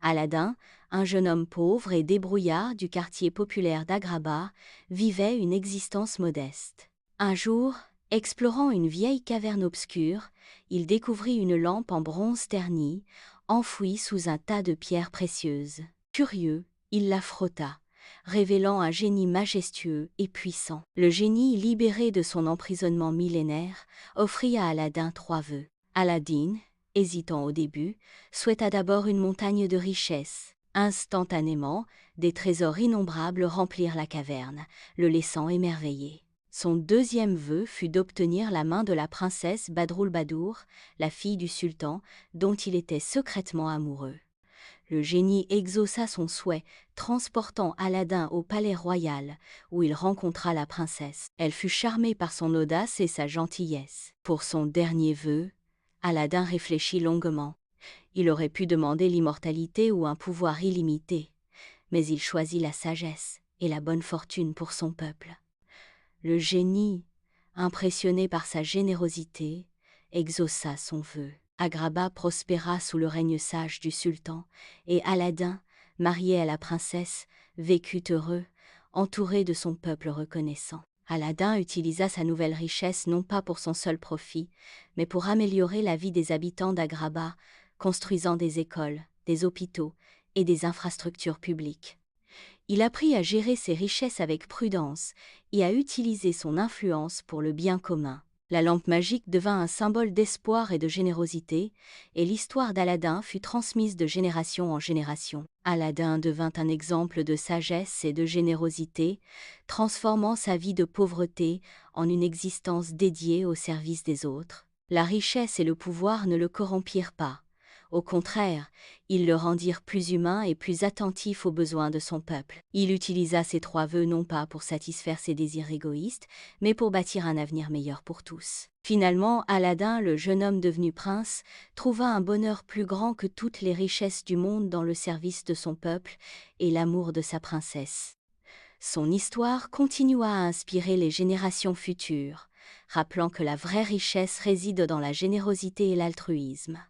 Aladin, un jeune homme pauvre et débrouillard du quartier populaire d'Agrabah, vivait une existence modeste. Un jour, explorant une vieille caverne obscure, il découvrit une lampe en bronze terni, enfouie sous un tas de pierres précieuses. Curieux, il la frotta, révélant un génie majestueux et puissant. Le génie, libéré de son emprisonnement millénaire, offrit à Aladin 3 vœux. Aladin, hésitant au début, souhaita d'abord une montagne de richesses. Instantanément, des trésors innombrables remplirent la caverne, le laissant émerveillé. Son deuxième vœu fut d'obtenir la main de la princesse Badroulbadour, la fille du sultan, dont il était secrètement amoureux. Le génie exauça son souhait, transportant Aladin au palais royal, où il rencontra la princesse. Elle fut charmée par son audace et sa gentillesse. Pour son dernier vœu, Aladin réfléchit longuement. Il aurait pu demander l'immortalité ou un pouvoir illimité, mais il choisit la sagesse et la bonne fortune pour son peuple. Le génie, impressionné par sa générosité, exauça son vœu. Agrabah prospéra sous le règne sage du sultan, et Aladin, marié à la princesse, vécut heureux, entouré de son peuple reconnaissant. Aladin utilisa sa nouvelle richesse non pas pour son seul profit, mais pour améliorer la vie des habitants d'Agrabah, construisant des écoles, des hôpitaux et des infrastructures publiques. Il apprit à gérer ses richesses avec prudence et à utiliser son influence pour le bien commun. La lampe magique devint un symbole d'espoir et de générosité, et l'histoire d'Aladin fut transmise de génération en génération. Aladin devint un exemple de sagesse et de générosité, transformant sa vie de pauvreté en une existence dédiée au service des autres. La richesse et le pouvoir ne le corrompirent pas. Au contraire, ils le rendirent plus humain et plus attentif aux besoins de son peuple. Il utilisa ses 3 vœux non pas pour satisfaire ses désirs égoïstes, mais pour bâtir un avenir meilleur pour tous. Finalement, Aladin, le jeune homme devenu prince, trouva un bonheur plus grand que toutes les richesses du monde dans le service de son peuple et l'amour de sa princesse. Son histoire continua à inspirer les générations futures, rappelant que la vraie richesse réside dans la générosité et l'altruisme.